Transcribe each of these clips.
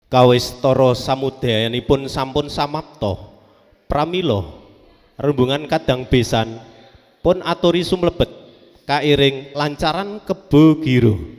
Kawistara samudayanipun sampun samapta. Pramila rembungan kadang besan pun aturi sumlebet kairing lancaran kebo giro.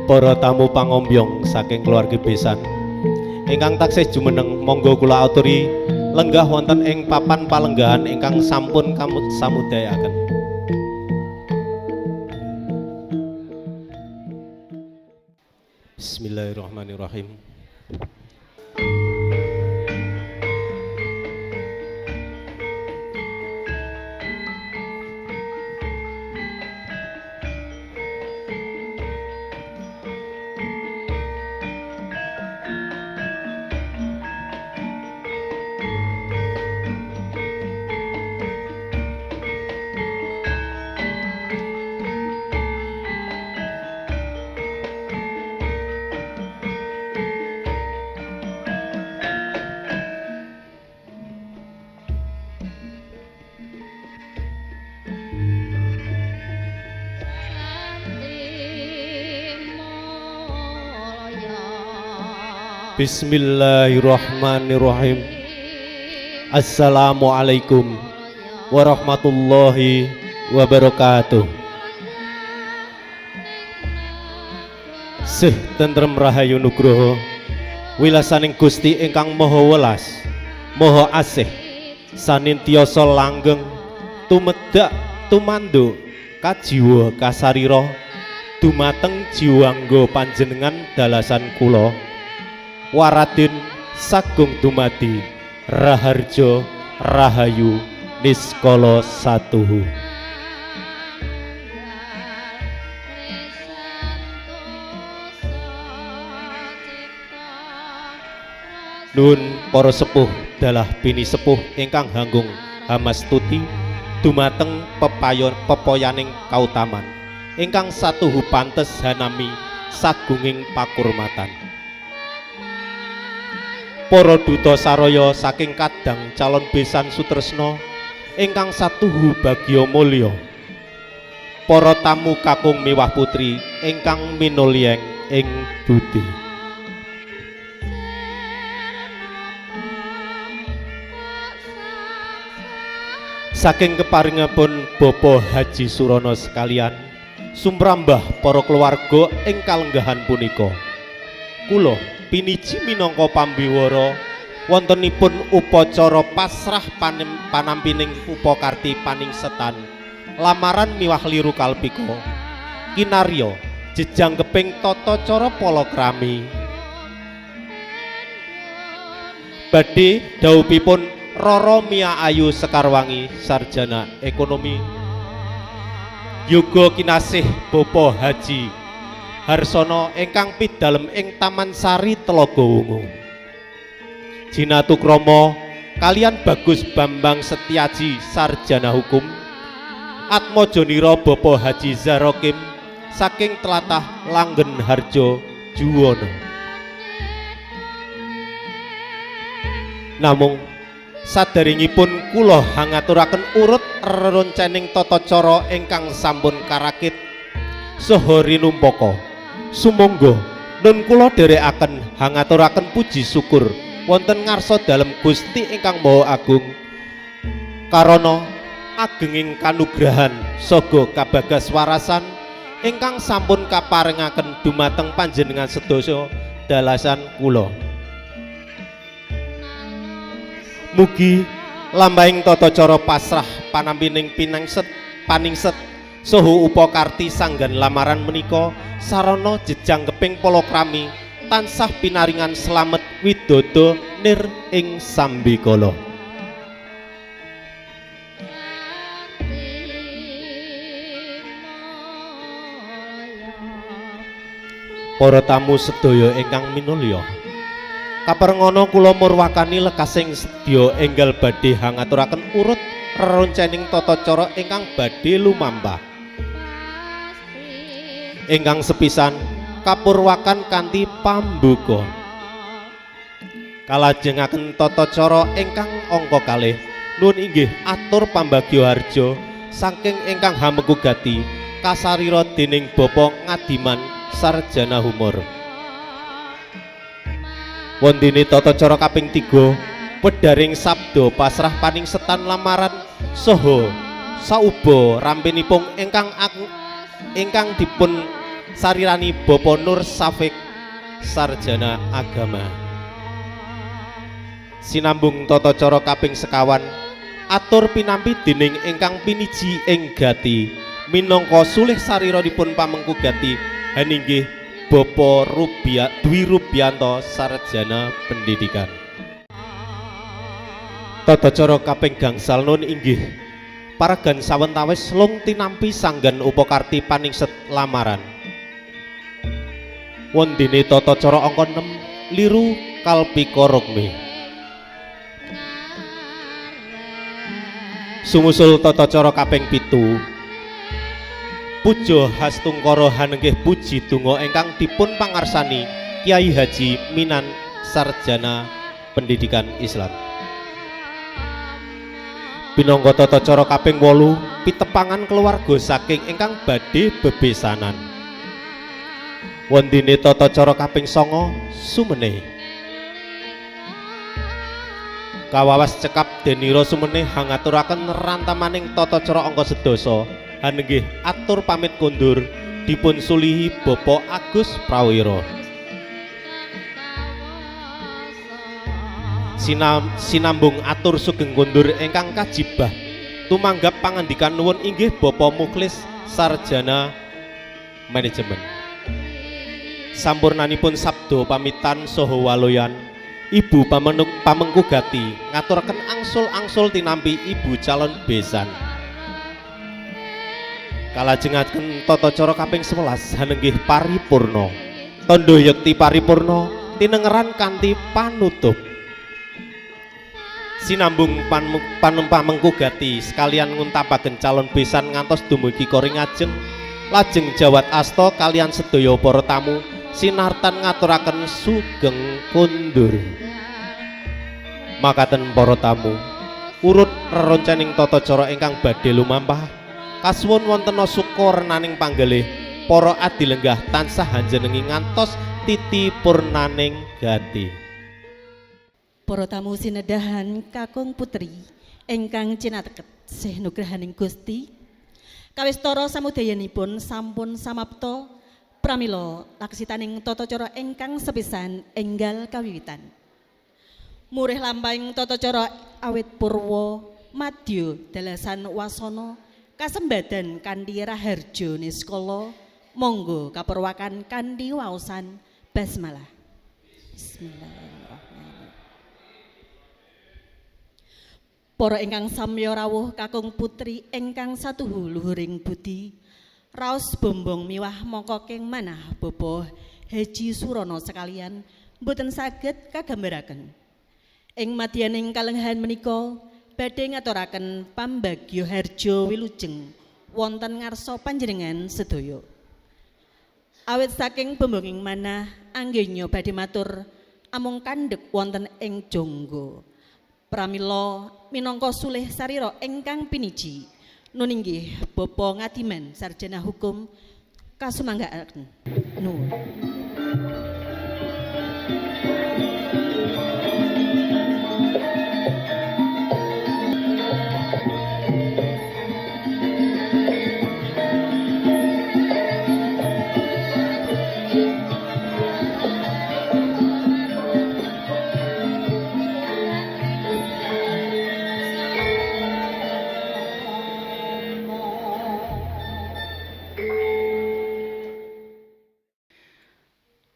Para tamu pangombyong saking keluarga besan ingkang taksih jumeneng, monggo kula aturi lenggah wonten ing papan palenggahan ingkang sampun samudayaken. Bismillahirrahmanirrahim. Bismillahirrahmanirrahim. Assalamualaikum warahmatullahi wabarakatuh. Sih tentrem rahayu nugroho wilasaning Gusti ingkang maha welas maha asih sanintiyasa langgeng tumedhak tumanduk kajiwa kasarira dumateng jiwangga panjenengan dalasan kula Waradin sagung dumadi raharja rahayu niskala satuhu. Nun para sepuh dalah bini sepuh ingkang hanggung hamastuti dumateng pepoyaning kautaman ingkang satuhu pantes hanami sagunging pakurmatan. Para duta saraya saking kadang calon besan sutresna ingkang satuhu bagya mulya, para tamu kakung miwah putri ingkang minulyeng ing budi. saking keparingipun Bapa Haji Surono sekalian, sumrambah para keluarga ing kalenggahan punika, kula piniji minangka pambiwara wontenipun upacara pasrah panampining upakarti paningsetan lamaran miwah liru kalpika kinarya jejanggeping tata cara palakrami badhe dhawuhipun Roro Mia Ayu Sekarwangi sarjana ekonomi yoga kinasih Bapa Haji Harsono ingkang pidalem ing Taman Sari Telaga Wungu Jinatu Kromo kalian Bagus Bambang Setiaji sarjana hukum Atmajanira Bapa Haji Zarokim saking tlatah Langgen Harjo Juwono. Namung sadaringipun kula hangaturaken urut reroncening tata cara ingkang sampun karakit saha rinumpaka. Sumangga nun kula dherekaken hangaturaken puji syukur wonten ngarsa dalem Gusti ingkang Maha Agung karana agenging kanugrahan saga kabagaswarasan ingkang sampun kaparingaken dumateng panjenengan sedaya dalasan kula. Mugi lambahing tata cara pasrah panampining paningset saha upakarti sanggan lamaran menika sarana jejanggeping palakrami tansah pinaringan slamet widodo nir ing sambikala. Para tamu sedaya ingkang minulya, kaparengono kula murwakani lekasing sedya enggal badhe hangaturaken urut reroncening tata cara ingkang badhe lumampah. Ingkang sepisan kapurwakan kanthi pambuka. Kalajengaken tata cara ingkang angka kalih nuwun inggih atur pambagya harja saking ingkang hamegugati kasarira dening Bapa Ngadiman sarjana humor. Wondene tata cara kaping 3 wedharing sabda pasrah paningsetan lamaran saha sauba rampinipun ingkang dipun sarirani Bapa Nur Safik sarjana agama. Sinambung tata cara kaping sekawan atur pinampi dening ingkang piniji ing gati minangka sulih sariranipun pamengku gati haninggih Bapa Dwi Rubianto sarjana pendidikan. Tata cara kaping gangsal nun inggih paragan sawentawis lung tinampi sanggan upakarti paningset lamaran. Wondene tata cara angka 6 liru kalpika rukmi. Sumusul tata cara kaping 7 puja hastungkara hanenggih puji donga ingkang dipun pangarsani Kiai Haji Minan sarjana pendidikan Islam. Pinangka tata cara kaping 8 pitepangan keluarga saking ingkang badhe bebesanan. Wondene tata cara kaping 9 sumene kawawas cekap denira sumene hangaturaken rantamaning tata cara angka 11 hanenggih atur pamit kondur dipun sulihi Bapak Agus Prawiro. Sinambung atur sugeng kondur ingkang kajibah tumanggap pangandikan nuwun inggih Bapak Mukhlis sarjana manajemen. Sampurnanipun sabda pamitan saha waloyan Ibu pamengku gati ngaturaken angsul-angsul tinampi Ibu calon besan. Kalajengaken tata cara kaping 11 hanenggih paripurna. Tandha yekti paripurna tinengeran kanthi panutup. Sinambung pamengku gati sekalian nguntapaken calon besan ngantos dumugi koring ajeng lajeng jawat asta kalian sedaya para tamu sinartan ngaturaken sugeng kondur. Makaten para tamu urut reroncening tata cara ingkang badhe lumampah kasuwun wonten suka renaning panggalih para adilenggah tansah hanjenengi ngantos titi purnaning gati. Para tamu sinedahan kakung putri ingkang cinateket taksih nugrahaning Gusti. Kawistara samudayanipun sampun samapta pramila laksitaning tata cara ingkang sepisan enggal kawiwitan. Murih lampahing tata cara awit purwa madya dalasan wasana kasembadan kanthi raharja niskala monggo kaperwakan kanthi waosan basmalah. Bismillahirrahmanirrahim. Para ingkang samya rawuh kakung putri ingkang satuhu luhuring budi raos bombong miwah mangka keng manah Bapak Haji Surono sekalian mboten saged kagambaraken. Ing madyaning kalenggahan menika badhe ngaturaken pambagya harja wilujeng wonten ngarsa panjenengan sedaya. Awit saking bombonging manah anggenya badhe matur amung kandhek wonten ing jangga. Pramila minangka sulih sarira ingkang piniji nun inggih Bapak Ngadiman sarjana hukum kasumanggaken. Nuwun.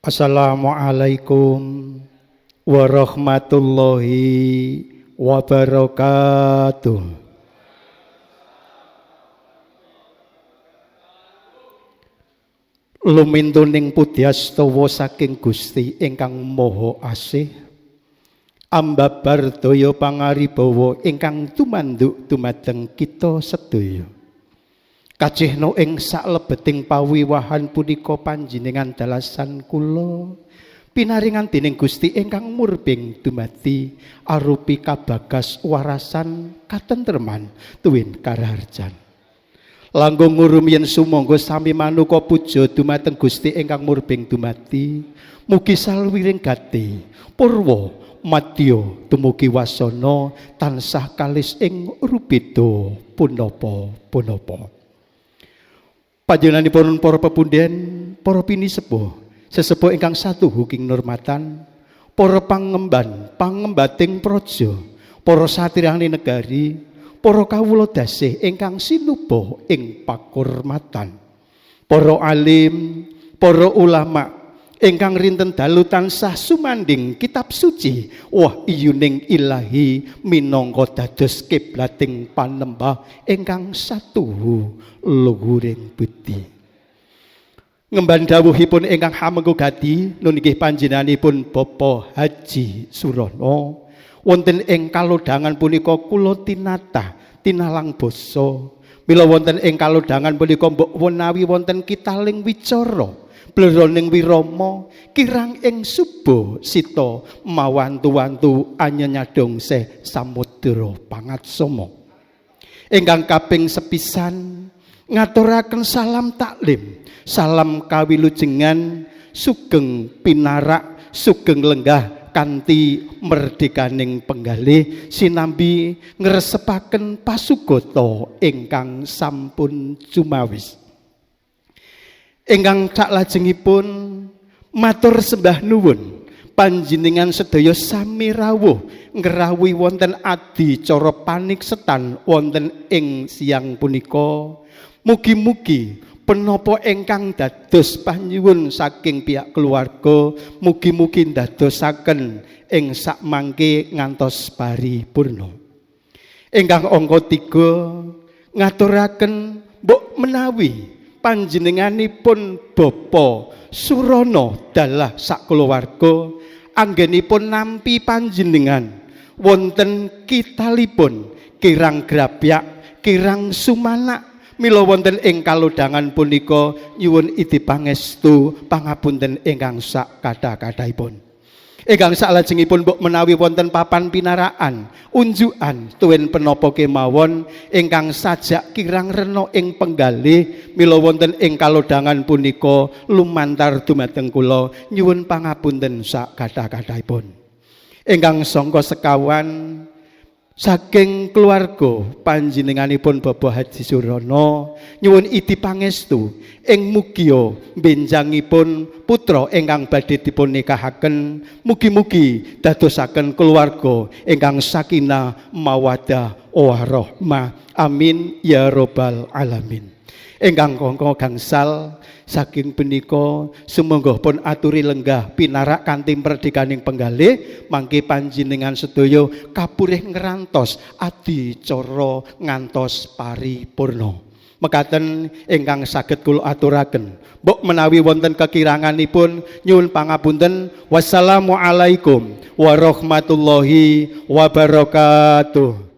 Assalamualaikum warahmatullahi wabarakatuh. Lumintuning pudyastawa saking Gusti ingkang Maha Asih, ambabar daya pangaribawa ingkang tumanduk dumateng kita sedaya. Kajihna ing saklebeting pawiwahan punika panjenengan dalasan kula pinaringan dening Gusti ingkang murbing dumadi arupi kabagas warasan katentreman tuwin karaharjan. Langkung ngurumiyen sumangga sami manuka puja dumateng Gusti ingkang murbing dumadi mugi salwiring gati purwa madya dumugi wasana tansah kalis ing rubeda punapa-punapa. Panjenenganipun para pepunden, para pinisepuh, sesepuh ingkang satuhu king nurmatan, para pangembating praja, para satirahning negari, para kawula dasih ingkang sinuba ing pakurmatan, para alim, para ulama ingkang rinten dalu tansah sumanding kitab suci wahyuning ilahi minangka dados kiblating panembah ingkang satuhu luhuring budi. Ngemban dawuhipun ingkang hamengga gati nun inggih panjenenganipun Bapak Haji Surono wonten ing kalodhangan punika kula tinata tinalang basa mila wonten ing kalodhangan punika mbok menawi wonten kitaling wicara bleroning wirama kirang ing suba sita mawantu-wantu anyanyadong seh samudra pangatsama. Ingkang kaping sepisan ngaturaken salam taklim, salam kawilujengan, sugeng pinarak, sugeng lenggah kanthi merdekaning penggalih sinambi ngresepaken pasugata ingkang sampun jumawis. Ingkang saklajengipun matur sembah nuwun panjenengan sedaya sami rawuh ngrawuhi wonten adicara paniksetan wonten ing siang punika. Mugi-mugi penapa ingkang dados panyuwun saking pihak keluarga mugi-mugi ndadosaken ing sakmangke ngantos paripurna. Ingkang angka 3 ngaturaken mbok menawi panjenenganipun Bapa Surono dalah sakulawarga anggenipun nampi panjenengan wonten kitalipun kirang grabyak kirang sumanak mila wonten ing kalodhangan punika nyuwun idi pangestu pangapunten ingkang sak kathah-kathahipun. Ingkang salajengipun mbok menawi wonten papan pinaraan unjukan tuwin penapa kemawon ingkang sajak kirang rena ing penggalih mila wonten ing kalodhangan punika lumantar dumateng kula nyuwun pangapunten sak kathah-kathahipun. Ingkang sangka sekawan saking keluarga panjenenganipun Bapak Haji Surono nyuwun idi pangestu ing mugia benjangipun putra ingkang badhe dipun nikahaken, mugi-mugi dadosaken keluarga ingkang sakinah mawaddah warahmah. Amin ya robbal alamin. Ingkang kangka gangsal saking punika sumangga pun aturi lenggah pinarak kanthi merdekaning penggalih mangke panjenengan sedaya kapurih ngrantos adicara ngantos paripurna. Mekaten ingkang saged kula aturaken. Mbok menawi wonten kekiranganipun nyuwun pangapunten. Wassalamualaikum warahmatullahi wabarakatuh.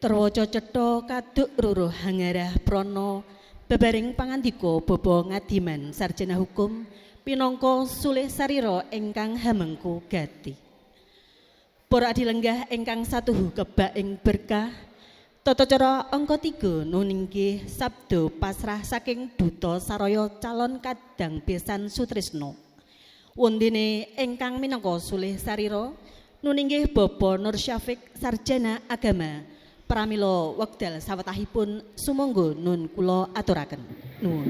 Terwaca cetha kaduk ruruh hangarah prana bebaring pangandika Bapa Ngadiman sarjana hukum pinangka sulih sarira ingkang hamengku gati. Para adilenggah ingkang satuhu kebak ing berkah tata cara angka 3 nun inggih sabda pasrah saking Duta Saraya calon kadang besan Sutrisno. Wondene ingkang minangka sulih sarira nun inggih Bapak Nur Syafiq sarjana agama. Pramila wekdal sawetahipun sumangga nun kula aturaken. Nuwun.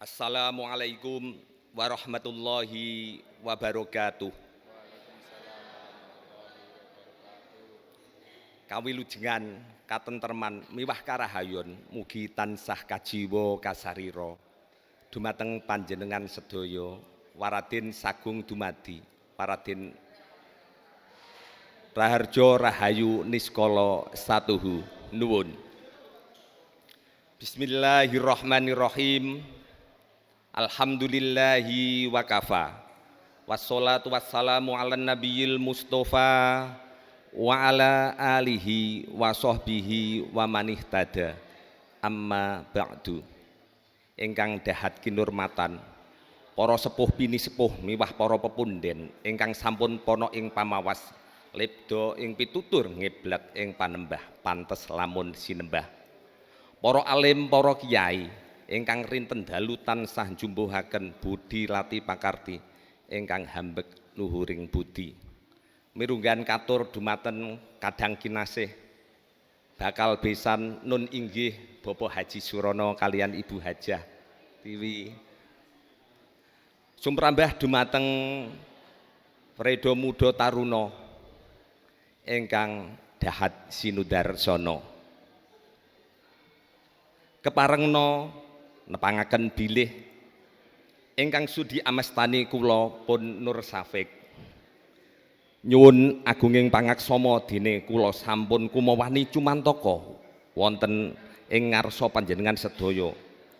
Assalamualaikum warahmatullahi wabarakatuh. Kawilujengan katenterman miwah karahayon mugi tansah kajiwa kasarira dumateng panjenengan sedaya waradin sagung dumadi waradin Raharjo Rahayu Niskala Satuhu nuwun. Bismillahirrahmanirrahim. Alhamdulillahi wa kafa. Wassalatu wassalamu ala nabiyil mustafa wa ala alihi wa sahbihi wa manihtada. Amma ba'du. Ingkang dahat kinurmatan para sepuh bini sepuh miwah para pepunden ingkang sampun pono ing pamawas lebda ing pitutur ngiblat ing panembah pantes lamun sinembah. Para alim para kiai ingkang rinten dalu tansah njumbuhaken budi lati pakarti ingkang hambek luhuring budi. Mirunggan katur dumaten kadang kinasih bakal besan nun inggih Bapak Haji Surono kalian Ibu Hajah Tiwi. Sumrambah dumateng Fredo Muda Taruna ingkang dahat sinudarsana. Keparengna nepangaken bilih ingkang sudi amestani kula pun Nur Syafiq nyuwun agunging pangaksama dene kula sampun kumawani cumantaka wonten ing ngarsa panjenengan sedaya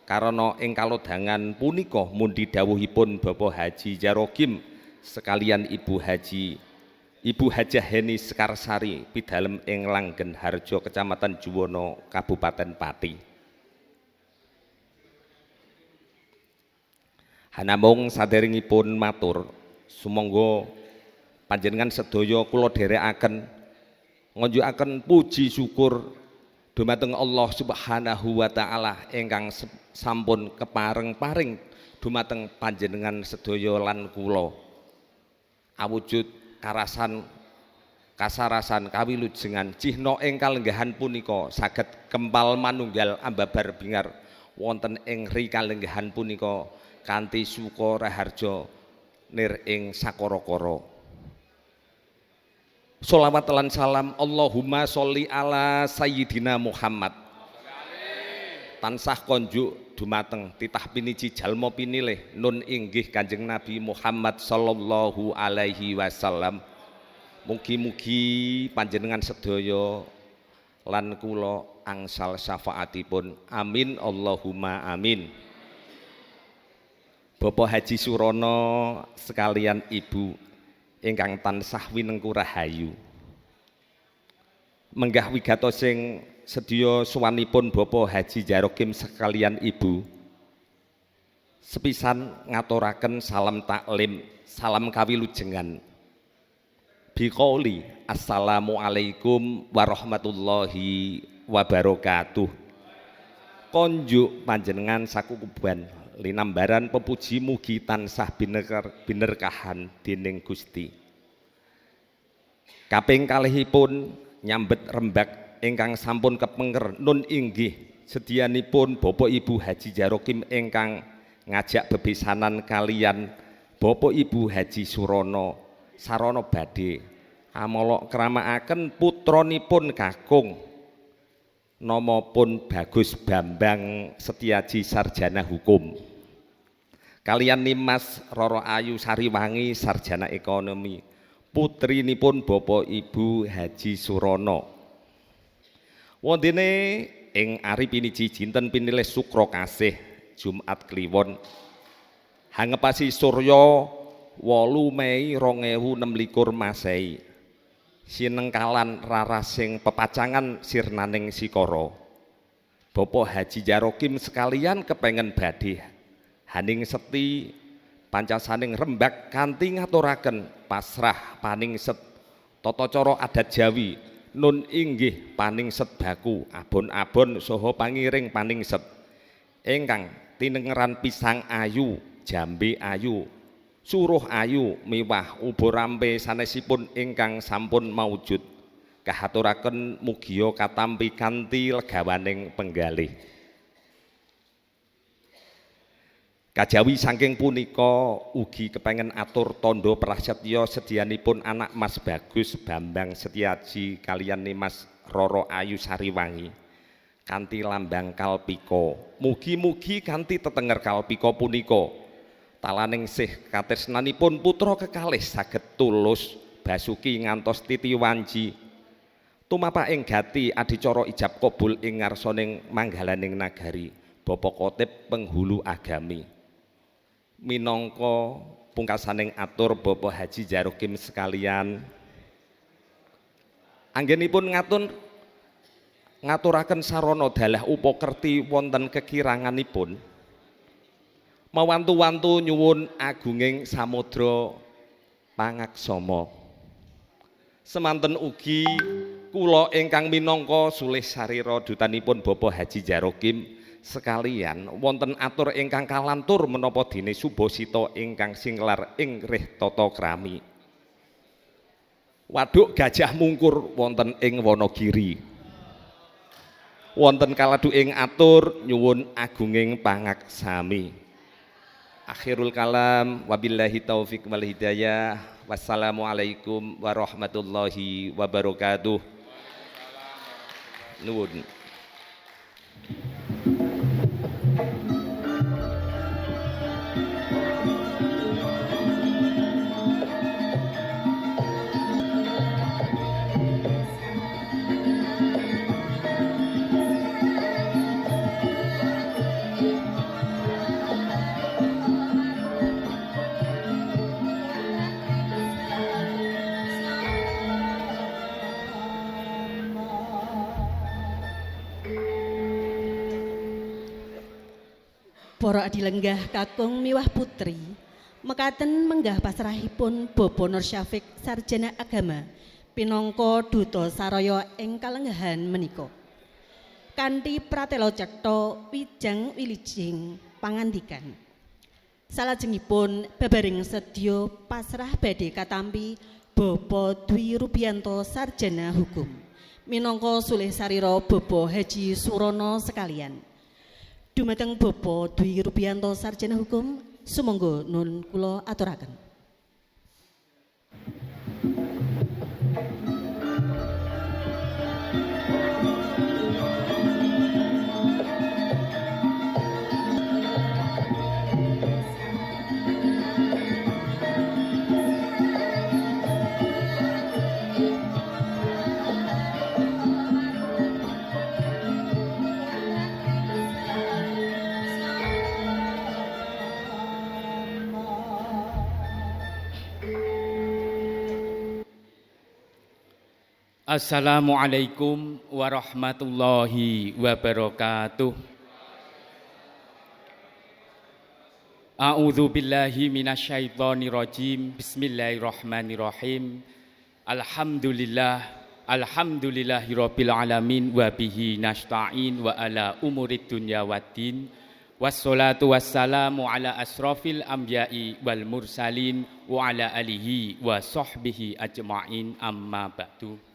karana ing kalodhangan punika mundi dawuhipun Bapak Haji Jarogim sekalian Ibu Hajah Heni Sekarsari pidalem ing Langgen Harjo Kecamatan Juwono Kabupaten Pati. Hanamung saderengipun matur sumangga panjenengan sedaya kula dherekaken ngunjukaken puji syukur dumateng Allah Subhanahu wa taala ingkang sampun kepareng-paring dumateng panjenengan sedaya lan kula awujud karasan kasarasan kawilujengan cihna ing kalenggahan punika saged kempal manunggal ambabar bingar wonten ing ri kalenggahan punika kanthi suka raharja nir ing sakara-kara. Sholawat lan salam Allahumma sholli ala sayyidina Muhammad. Tansah konjuk dumateng titah piniji jalma pinilih nun inggih Kanjeng Nabi Muhammad sallallahu alaihi wasallam. Mugi-mugi panjenengan sedaya lan kula angsal syafaatipun. Amin Allahumma amin. Bapak Haji Surono sekalian ibu ingkang tansah winengku rahayu. Menggah wigatos sing sedya suwanipun Bapak Haji Jarokim sekalian ibu. Sepisan ngaturaken salam taklim, salam kawilujengan. Biqauli assalamualaikum warahmatullahi wabarakatuh. Konjuk panjenengan sakukuban linambaran pepuji mugi tansah binerkahan dening Gusti. Kaping kalihipun nyambet rembak ingkang sampun kepenger nun inggih sedianipun Bapak Ibu Haji Jarokim ingkang ngajak bebesanan kalian Bapak Ibu Haji Surono sarana badhe amala kramakaken putranipun kakung namapun Bagus Bambang Setiaji sarjana hukum. Kalian Nimas Roro Ayu Sariwangi sarjana ekonomi. Putrinipun Bapak Ibu Haji Surono. Wondene ing ari piniji jinten pinilih Sukra Kasih Jumat Kliwon. Hangepasi Surya 8 Mei 2026 Masehi. Sinengkalan rarasing pepacangan sirnaning sikara. Bapak Haji Jarokim sekalian kepengen badhe haning seti pancasaning rembak kanthi ngaturaken pasrah paningset tata cara adat Jawi nun inggih paningset baku abon-abon saha pangiring paningset ingkang tinengeran pisang ayu, jambe ayu, suruh ayu miwah ubo rampe sanesipun ingkang sampun maujud kahaturaken mugiya katampi kanthi legawaning penggalih. Kajawi saking punika ugi kepengen atur tondo prasetya sedianipun anak Mas Bagus Bambang Setiaji kaliyan Nimas Roro Ayu Sariwangi kanthi lambang kalpika. Mugi-mugi kanthi tetenger kalpika punika talaning sih katresnanipun putra kekalih saged tulus basuki ngantos titi wanji tumapak ing gati adicara ijab kabul ing ngarsaning manggalaning nagari Bapak Khatib penghulu agami. Minangka pungkasaning atur Bapak Haji Jarokim sekalian anggenipun ngaturaken sarana dalah upakerti wonten kekiranganipun mawantu-wantu nyuwun agunging samudra pangaksama. Semanten ugi kula ingkang minangka sulih sarira dutanipun Bapak Haji Jarokim sekalian wonten atur ingkang kalantur menapa dene Subasita ingkang singlar ing rih tata krami. Waduk Gajah Mungkur wonten ing Wonogiri. Wonten kaladu ing atur nyuwun agunging pangaksami. Akhirul kalam wabillahi taufik wal hidayah. Wassalamualaikum warahmatullahi wabarakatuh. Nuwun. Para adilenggah kakung miwah putri, mekaten menggah pasrahipun Bapak Nur Syafiq sarjana agama pinangka duta saraya ing kalenggahan menika. Kanthi pratela cetha wijang wilijing pangandikan. Salajengipun babaring sedya pasrah badhe katampi Bapak Dwi Rubianto sarjana hukum minangka sulih sarira Bapak Haji Surono sekalian. Dumateng Bapak Dwi Rubianto sarjana hukum sumangga nun kula aturaken. Assalamualaikum warahmatullahi wabarakatuh. A'udzu billahi minasyaitonir rajim. Bismillahirrahmanirrahim. Alhamdulillahirabbil alamin wa bihi nasta'in wa ala umurid dunya waddin. Wassalatu wassalamu ala asrofil anbiya'i wal mursalin wa ala alihi wa sahbihi ajma'in amma ba'du.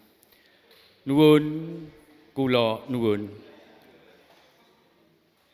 Nuwun kula nuwun.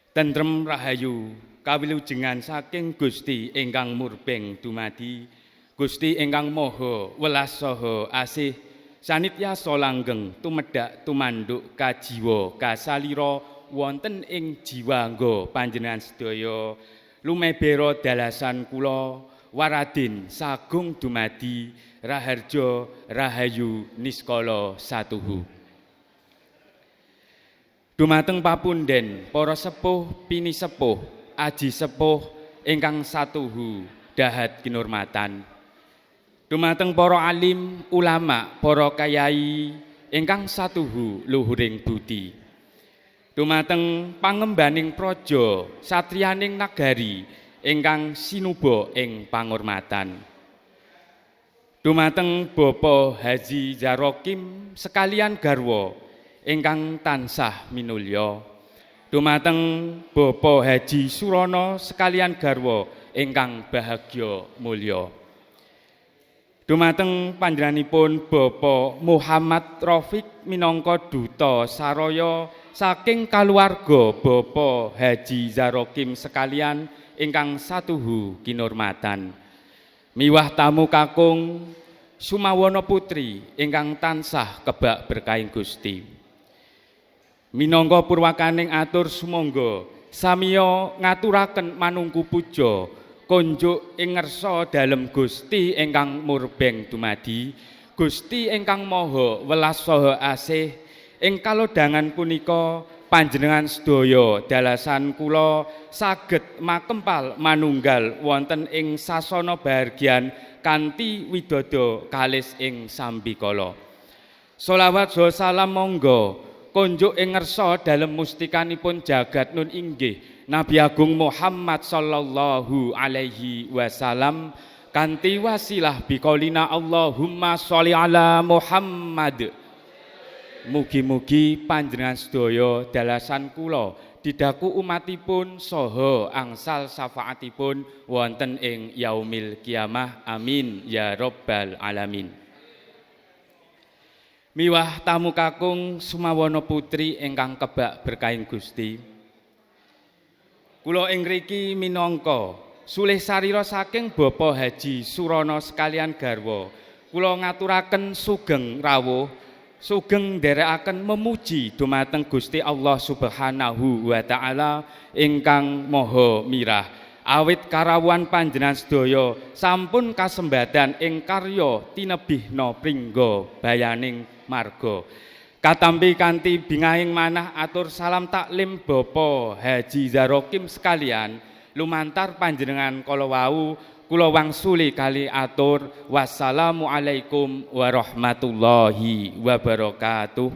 Tentrem rahayu kawilujengan saking Gusti ingkang murbeng dumadi, Gusti ingkang maha welas saha asih sanityasa langgeng tumedhak tumanduk kajiwa kasalira wonten ing jiwangga panjenengan sedaya lumebera dalasan kula waradin sagung dumadi raharja rahayu niskala satuhu. Dumateng papunden para sepuh pinisepuh aji sepuh ingkang satuhu dahat kinurmatan. Dumateng para alim ulama para kayai ingkang satuhu luhuring budi. Dumateng pangembaning praja satriyaning nagari ingkang sinuba ing pangurmatan. Dumateng Bapak Haji Zarokim sekalian garwa ingkang tansah minulya. Dumateng Bapak Haji Surono sekalian garwa ingkang bahagya mulya. Dumateng panjenenganipun Bapak Muhammad Rafiq minangka duta saraya saking kaluwarga Bapak Haji Zarokim sekalian ingkang satuhu kinurmatan. Miwah tamu kakung Sumawana putri ingkang tansah kebak berkahing Gusti. Minangka purwakaning atur sumangga samiya ngaturaken manungku puja konjuk ing ngersa dalem Gusti ingkang murbeng dumadi, Gusti ingkang maha welas saha asih. Ing kalodhangan punika panjenengan sedaya dalasan kula saged makempal manunggal wonten ing sasana bahargyan kanthi widada kalis ing sambikala. Sholawat salam monggo konjuk ing ngersa dalem mustikanipun jagat nun inggih Nabi Agung Muhammad sallallahu alaihi wasallam kanthi wasilah biqaulina Allahumma sholli ala Muhammad. Mugi-mugi panjenengan sedaya dalasan kula didaku umatipun saha angsal syafaatipun wonten ing yaumil kiamah. Amin ya rabbal alamin. Miwah tamu kakung Sumawana putri ingkang kebak berkahing Gusti. Kula ing mriki minangka sulih sarira saking Bapak Haji Surono sekalian garwa kula ngaturaken sugeng rawuh sugeng nderekaken memuji dumateng Gusti Allah Subhanahu wa taala ingkang maha mirah. Awit karawuhan panjenengan sedaya sampun kasembadan ing karya tinebihna pringga bayaning marga. Katampi kanthi bingahing manah atur salam taklim Bapak Haji Zarokim sekalian lumantar panjenengan kala wau kula wangsuli kali atur wassalamualaikum warahmatullahi wabarakatuh.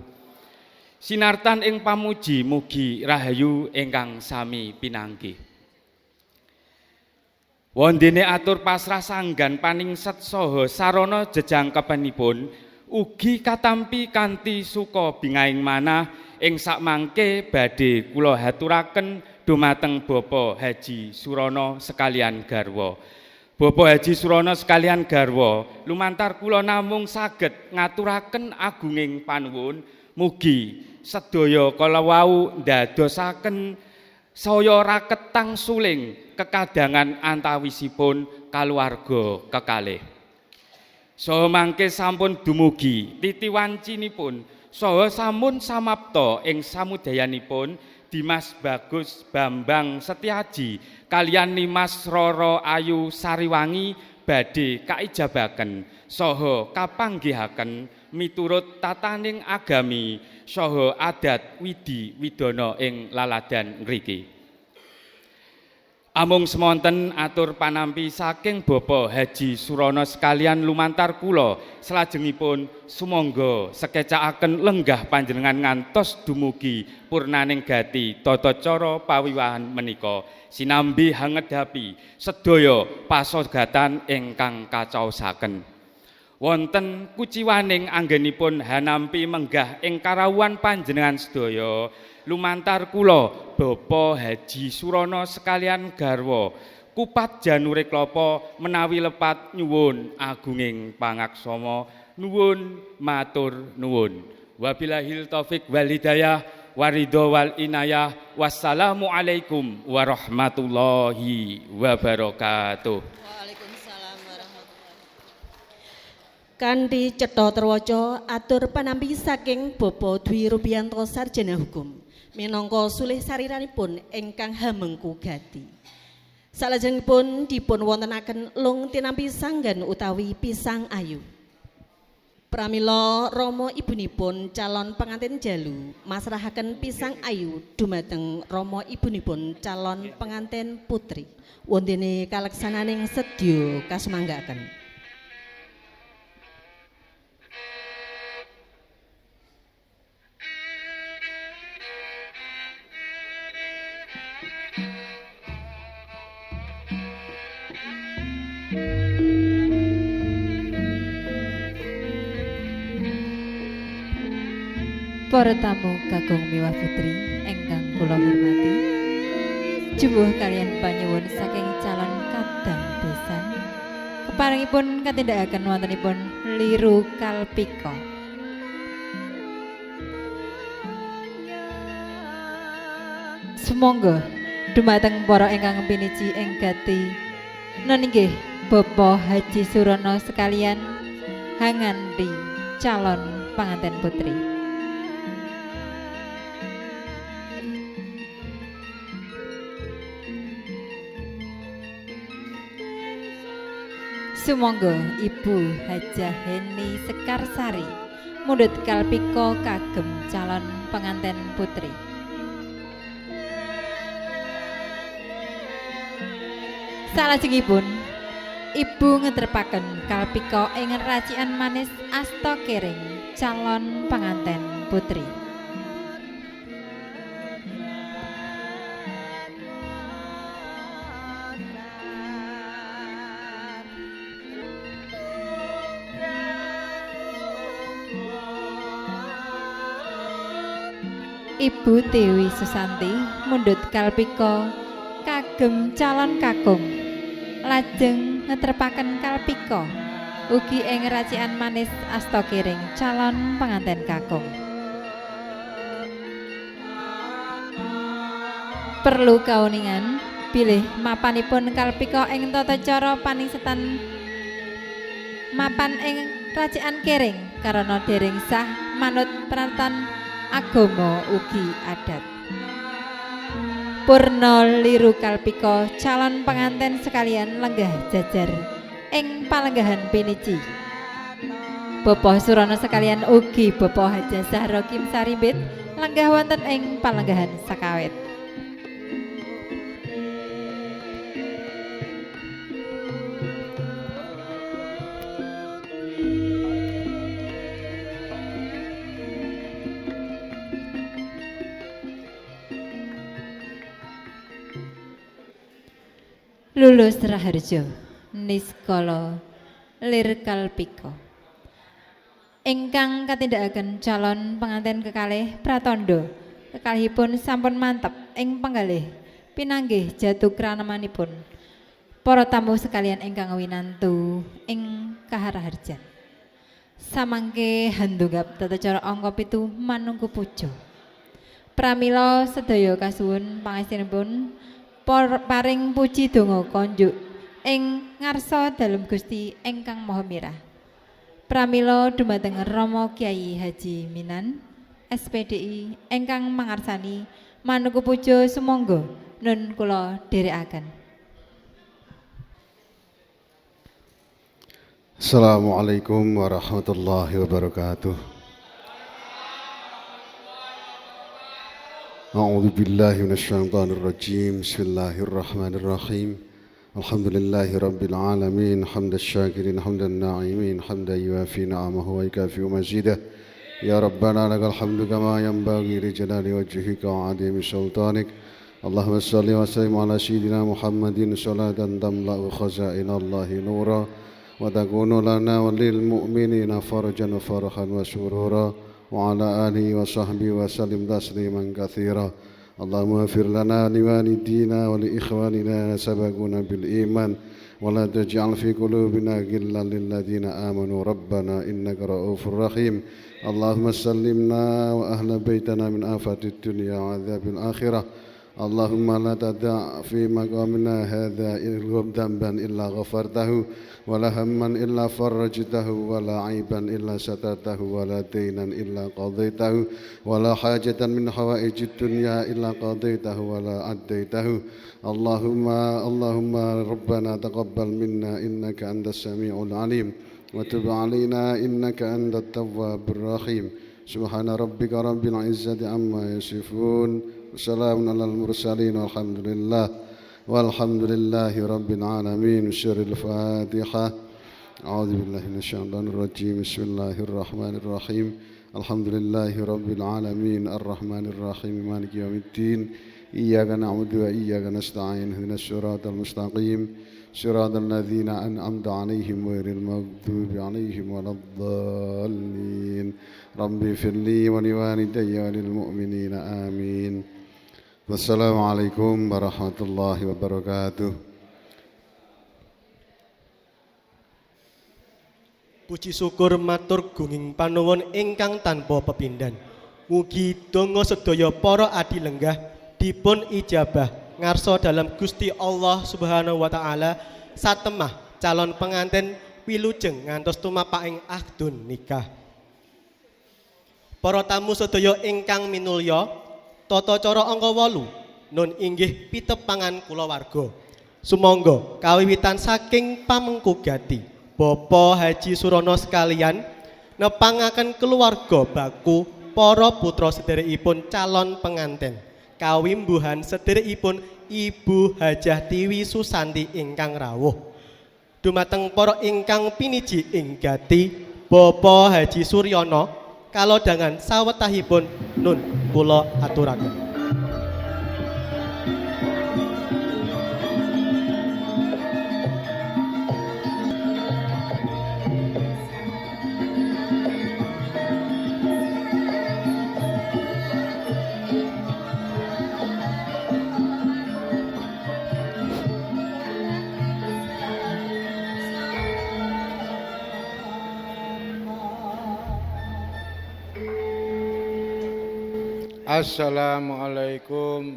Sinartan ing pamuji mugi rahayu ingkang sami pinanggih. Wondene atur pasrah sanggan paningset saha sarana jejangkepanipun ugi katampi kanthi suka bingahing manah ing sakmangke badhe kula haturaken dumateng Bapak Haji Surono sekalian garwa. Bapak Haji Surono sekalian garwa, lumantar kula namung saged ngaturaken agunging panuwun mugi sedaya kala wau ndadosaken saya raketang suling kekadangan antawisipun kaluwarga kekalih. Saha mangke sampun dumugi titiwancinipun saha sampun samapta ing samudayanipun Dimas Bagus Bambang Setiaji kaliyan Nimas Roro Ayu Sariwangi badhe kaijabaken saha kapanggihaken miturut tataning agami saha adat widi widana ing laladan ngriki. Amung semonten atur panampi saking Bapak Haji Surono sekalian lumantar kula salajengipun sumangga sekecakaken lenggah panjenengan ngantos dumugi purnaning gati tata cara pawiwahan menika sinambi hangedhapi sedaya pasogatan ingkang kacaosaken. Wonten kuciwaning anggenipun hanampi menggah ing karawuhan panjenengan sedaya lumantar kula Bapak Haji Surono sekalian garwa Kupat Janure Klapa menawi lepat nyuwun agunging pangaksama nuwun matur nuwun. Wabillahil taufik wal hidayah waridho wal inayah. Wassalamualaikum warahmatullahi wabarakatuh. Waalaikumsalam warahmatullahi. Kanthi cetha terwaca atur panampi saking Bapak Dwi Rubianto Sarjana Hukum minangka sulih sariranipun ingkang hamengku gati. Salajengipun dipun wontenaken lung tinampi sanggan utawi pisang ayu. Pramila Rama ibunipun calon pengantin jalu masrahaken pisang ayu dumateng Rama ibunipun calon pengantin putri. Wondene kaleksananing sedya kasumanggaken. Para tamu kakung miwah putri ingkang kula hormati, jumbuh kaliyan panyuwun saking calon kadang besan keparengipun katindakaken wontenipun liru kalpika. Sumangga dumateng para ingkang piniji ing gati nggih Bapak Haji Surono sekalian hanganti calon panganten putri. Sumangga Ibu Hajah Heni Sekarsari mundhut kalpika kagem calon penganten putri. Salajengipun Ibu ngetrepaken kalpika ing racikan manis asta kering calon penganten putri. Ibu Dewi Susanti mundhut kalpika kagem calon kakung. Lajeng ngetrepaken kalpika ugi ing racikan manis asta kiring calon penganten kakung. Perlu kauningan bilih mapanipun kalpika ing tata cara paningsetan mapan ing racikan kiring karana dereng sah manut peraturan agama ugi adat. Purna liru kalpika calon penganten sekalian lenggah jajar ing palenggahan piniji. Bapak Surono sekalian ugi Bapak Hajah Zahra Kim Sarimbit lenggah wonten ing palenggahan sakawit. Lulus Raharjo Niskala lir kalpika ingkang katindakaken calon penganten kekalih pratandha kekalihipun sampun mantep ing penggalih pinanggih jatukranemanipun para tamu sekalian ingkang winantu ing kaharaharjan samangke handunggap tata cara angka 7 manungku puja pramila sedaya kasuwun pangestinipun paring puji donga konjuk ing ngarsa dalem Gusti ingkang Maha Mirah. Pramila dumateng Rama Kyai Haji Minan SPDI ingkang mangarsani manuku puja sumangga nun kula dherekaken. Assalamualaikum warahmatullahi wabarakatuh. A'udzu billahi minasyaitonir rajim. Bismillahirrahmanirrahim. الحمد لله رب العالمين حمد الشاكرين حمد الناعمين حمدا يوافي نعمه ويكافئ مزيده يا ربنا لك الحمد كما ينبغي لجلال وجهك وعظيم سلطانك اللهم صل وسلم على سيدنا محمد صلاة تملأ خزائن الله نورا وتكون لنا وللمؤمنين فرجا وفرحا وسرورا وعلى آله وصحبه وسلم تسليما كثيرا اللهم اغفر لنا لوالدينا ولإخواننا سبقونا بالإيمان ولا تجعل في قلوبنا غلا للذين آمنوا ربنا إنك رؤوف رحيم اللهم سلمنا وأهل بيتنا من آفات الدنيا وعذاب الآخرة اللهم لا تدع في مقامنا هذا ذنبا إلا غفرته ولا هما إلا فرجته ولا عيبا إلا سترته ولا دينا إلا قضيته ولا حاجة من حوائج الدنيا إلا قضيته ولا عديته اللهم ربنا تقبل منا إنك أنت السميع العليم وتب علينا إنك أنت التواب الرحيم سبحان ربك رب العزة عما يصفون وسلام على المرسلين والحمد لله رب العالمين سر الفاتحة أعوذ بالله من الشيطان الرجيم بسم الله الرحمن الرحيم الحمد لله رب العالمين الرحمن الرحيم مالك يوم الدين إياك نعبد وإياك نستعين اهدنا الصراط المستقيم صراط الذين أنعمت عليهم غير المغضوب عليهم ولا الضالين رب اغفر لي ولوالدي وللمؤمنين آمين Wassalamualaikum warahmatullahi wabarakatuh. Puji syukur matur gunging panuwun ingkang tanpa pepindhan. Mugi donga sedaya para adi lenggah dipun ijabah ngarsa dalam Gusti Allah Subhanahu wa taala satemah calon pengantin wilujeng ngantos tumapaking akdun nikah. Para tamu sedaya ingkang minulya, tata cara angka 8 nun inggih pitepangan kulawarga. Sumangga kawiwitan saking pamengku gati Bapak Haji Surono sekalian nepangaken keluarga baku para putra sederekipun calon pengantin kawimbuhan sederekipun Ibu Hajah Tiwi Susanti ingkang rawuh. Dumateng para ingkang piniji ing gati Bapak Haji Suryono kalodhangan sawetahipun nun kula aturaken. Assalamualaikum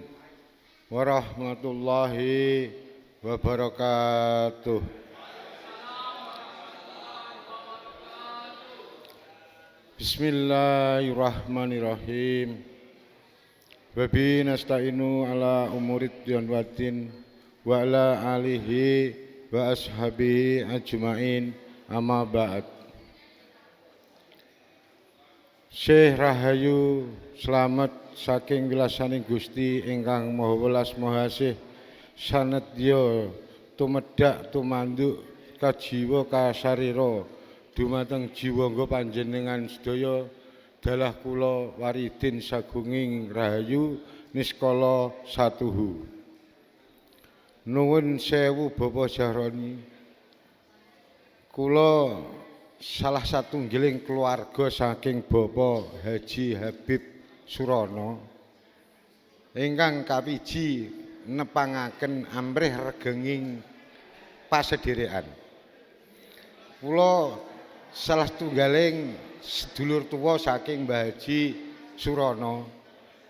warahmatullahi wabarakatuh. Bismillahirrahmanirrahim. Wabi nasta'inu ala umurid waddin wa ala alihi wa ashabihi ajma'in amma ba'd. Syekh Rahayu selamat saking wilasaning Gusti ingkang Maha Welas Maha Asih sanedya tumedak tumanduk kajiwa kasarira dumateng jiwangga panjenengan sedaya dalah kula waridin sagunging Rahayu niskala satuhu. Nuwun sewu Bapak Jahroni, kula salah satunggiling keluarga saking Bapak Haji Habib Surono ingkang kawiji nepangaken amrih regenging pasederekan. Kula salah tunggaling sedulur tuwa saking Mbah Haji Surono.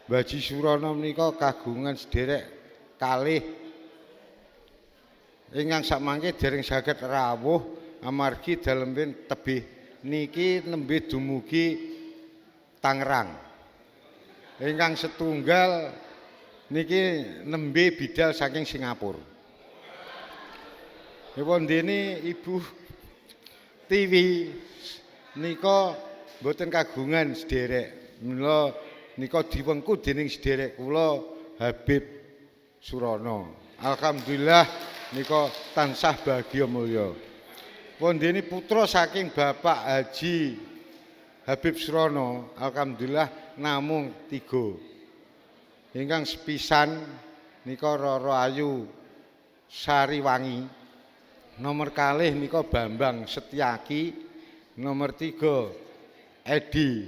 Mbah Haji Surono menika kagungan sederek kalih ingkang samangke dereng saged rawuh amargi dalem tebih niki nembe dumugi Tangerang. Ingkang setunggal niki nembe bidal saking Singapura. Nipun dene Ibu Tiwi nika mboten kagungan sederek. Mula nika diwengku dening sederek kula Habib Surono. Alhamdulillah nika tansah bahagia mulya. Pondene putra saking Bapak Haji Habib Surono, alhamdulillah namung 3. Ingkang sepisan nika Roro Ayu Sariwangi. Nomor kalih nika Bambang Setyaki. Nomor 3 Edi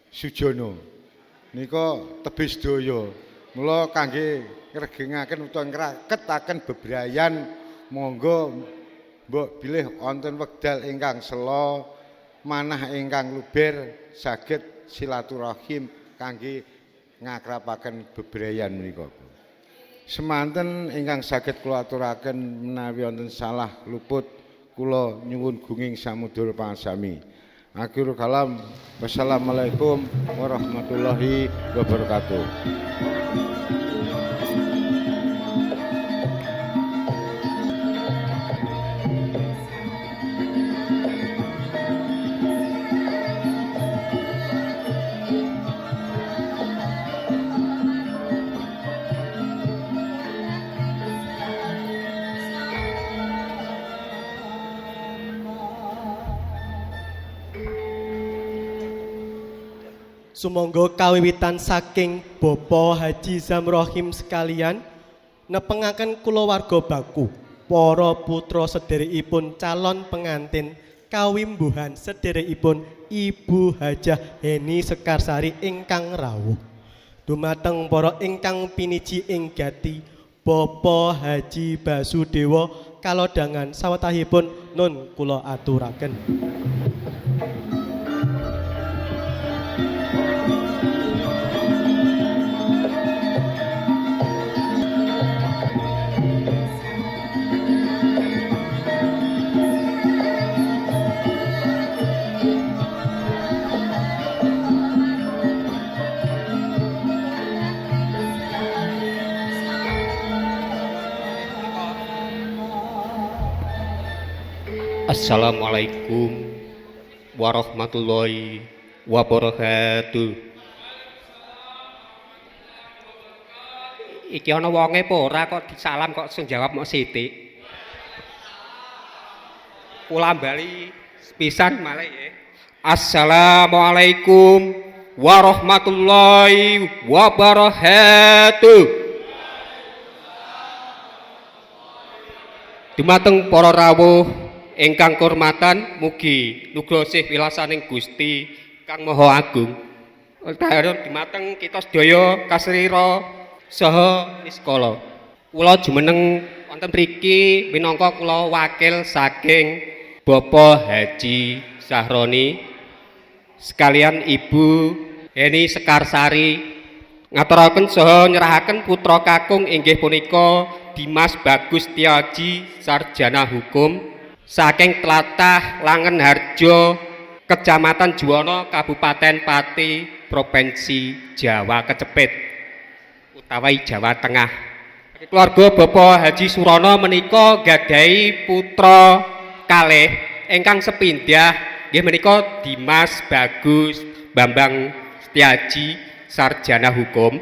Sujono. Nika tebih sedaya. Mula kangge ngregengaken utawa ngraketaken bebrayan monggo mbok bilih wonten wekdal ingkang sela manah ingkang luber saged silaturahim kangge ngakrapaken bebrayan menika. Semanten ingkang saged kula aturaken menawi wonten salah luput kula nyuwun gunging samudra pangasami. Akhirul kalam. Wassalamualaikum warahmatullahi wabarakatuh. Sumangga kawiwitan saking Bapak Haji Zamrohim sekalian nepengaken kulawarga baku para putra sederekipun calon pengantin kawimbuhan sederekipun Ibu Hajah Heni Sekarsari ingkang rawuh. Dumateng para ingkang piniji ing gati Bapak Haji Basudewa kalodhangan sawetahipun nun kula aturaken. Assalamualaikum warahmatullahi wabarakatuh. Iki ana wonge apa ora kok disalam kok sing jawab mok sithik. Kula bali sepisan malih ya. Assalamualaikum warahmatullahi wabarakatuh. Dumateng para rawuh ingkang kurmatan, mugi nugrosih wilasaning Gusti Kang Maha Agung. Dumateng kita sedaya kasrira saha niskala. Kula jumeneng wonten mriki minangka kula wakil saking Bapak Haji Zahroni sekalian Ibu Heni Sekarsari ngaturaken saha nyerahaken putra kakung inggih punika Dimas Bagus Tiaji sarjana hukum saking tlatah Langen Harjo, Kecamatan Juwono, Kabupaten Pati, Provinsi Jawa Kecepit utawi Jawa Tengah. Keluarga Bapak Haji Surono menika gadahi putra kalih ingkang sepindhah nggih menika Dimas Bagus Bambang Setiaji sarjana hukum.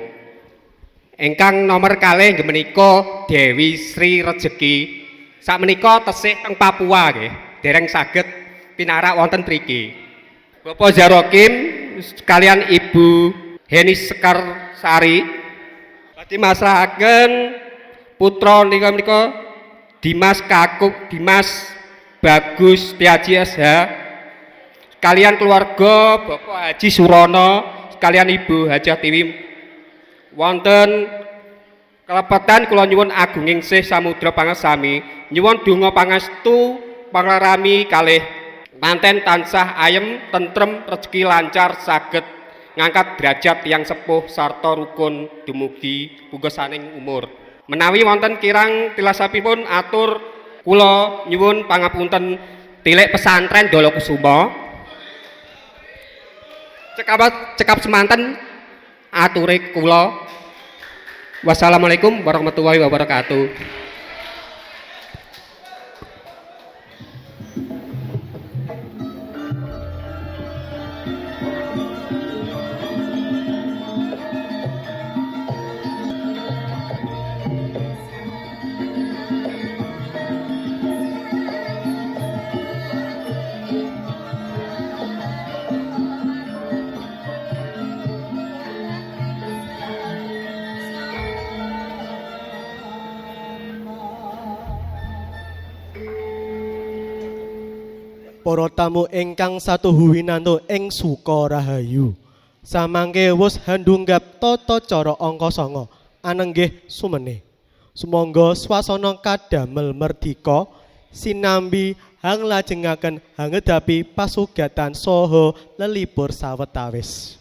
Ingkang nomor kalih nggih menika Dewi Sri Rejeki sakmenika tesih teng Papua nggih, dereng saged pinarak wonten mriki. Bapak Zarokim sekalian Ibu Heni Sekarsari badhe masrahaken putra menika Dimas Bagus Tiaji SH sekalian keluarga Bapak Haji Surono sekalian Ibu Hajah Tiwi wonten kelepatan kula nyuwun agunging sih samudra pangasami nyuwun donga pangastu panglarami kalih manten tansah ayem tentrem rezeki lancar saged ngangkat derajat yang sepuh sarta rukun dumugi punggesaning umur. Menawi wonten kirang tilasapipun atur kula nyuwun pangapunten tilik pesantren Dolokusuma cekap semanten ature kula. Wassalamualaikum warahmatullahi wabarakatuh. para tamu ingkang satuhu winanto ing suka rahayu. Samangke wus handunggap tata cara angka 9 anenggih sumene. Sumangga swasana kadamel merdika sinambi hang lajengaken hangedapi pasugatan saha lelipur sawetawis.